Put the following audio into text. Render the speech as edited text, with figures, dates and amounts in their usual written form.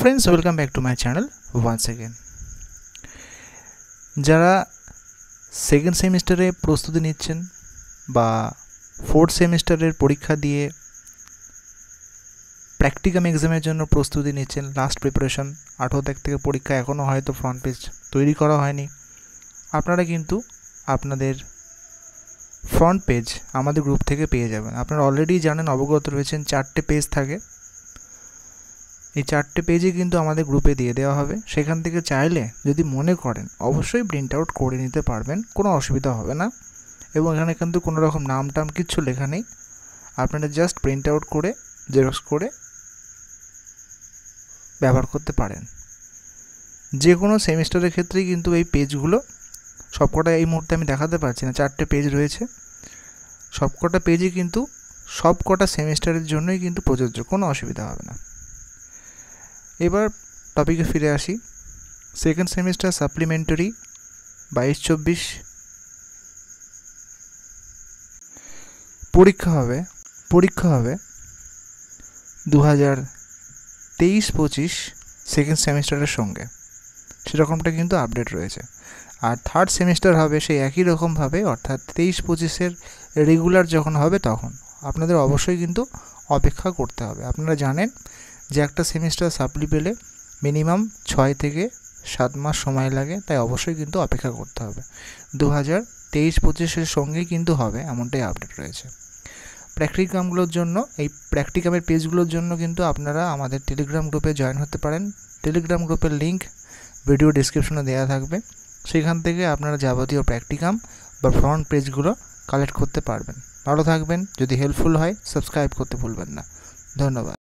friends, welcome back to my channel once again. যারা second সেমিস্টারে প্রস্তুতি নিচ্ছেন বা ফোর্থ সেমিস্টারের পরীক্ষা দিয়ে প্র্যাকটিকাম এক্সামের জন্য প্রস্তুতি নিচ্ছেন, লাস্ট প্রিপারেশন 18 তারিখ থেকে পরীক্ষা, এখনও হয়তো ফ্রন্ট পেজ তৈরি করা হয়নি, আপনারা কিন্তু আপনাদের ফ্রন্ট পেজ আমাদের গ্রুপ থেকে পেয়ে যাবেন। আপনারা অলরেডি জানেন, অবগত রয়েছেন, 4টে পেজ থাকে। এই 4টে পেজে কিন্তু আমাদের গ্রুপে দিয়ে দেওয়া হবে। সেখান থেকে চাইলে যদি মনে করেন অবশ্যই প্রিন্ট আউট করে নিতে পারবেন, কোনো অসুবিধা হবে না। এবং এখানে কিন্তু কোনো রকম নাম টাম কিচ্ছু লেখা নেই, আপনারা জাস্ট প্রিন্ট আউট করে জেরক্স করে ব্যবহার করতে পারেন। যে কোনো সেমিস্টারের ক্ষেত্রেই কিন্তু এই পেজগুলো সবকটা এই মুহূর্তে আমি দেখাতে পারছি না, 4টে পেজ রয়েছে। সবকটা পেজই কিন্তু সবকটা সেমিস্টারের জন্যই কিন্তু প্রযোজ্য, কোনো অসুবিধা হবে না। এবার টপিকে ফিরে আসি। সেকেন্ড সেমিস্টার সাপ্লিমেন্টারি 22-24 পরীক্ষা হবে 2023-25 সেকেন্ড সেমিস্টারের সঙ্গে, সেরকমটা কিন্তু আপডেট রয়েছে। আর থার্ড সেমিস্টার হবে সেই একই রকমভাবে, অর্থাৎ 23-25-এর রেগুলার যখন হবে তখন। আপনাদের অবশ্যই কিন্তু অপেক্ষা করতে হবে। আপনারা জানেন যে একটা সেমিস্টার সাপ্লি পেলে মিনিমাম 6 থেকে 7 মাস সময় লাগে, তাই অবশ্যই কিন্তু অপেক্ষা করতে হবে। 2023-25-এর সঙ্গেই কিন্তু হবে, এমনটাই আপডেট রয়েছে। প্র্যাকটিকামগুলোর জন্য, এই প্র্যাকটিকামের পেজগুলোর জন্য কিন্তু আপনারা আমাদের টেলিগ্রাম গ্রুপে জয়েন হতে পারেন। টেলিগ্রাম গ্রুপের লিঙ্ক ভিডিও ডিসক্রিপশনে দেওয়া থাকবে, সেখান থেকে আপনারা যাবতীয় প্র্যাকটিকাম বা ফ্রন্ট পেজগুলো কালেক্ট করতে পারবেন। ভালো থাকবেন। যদি হেল্পফুল হয় সাবস্ক্রাইব করতে ভুলবেন না। ধন্যবাদ।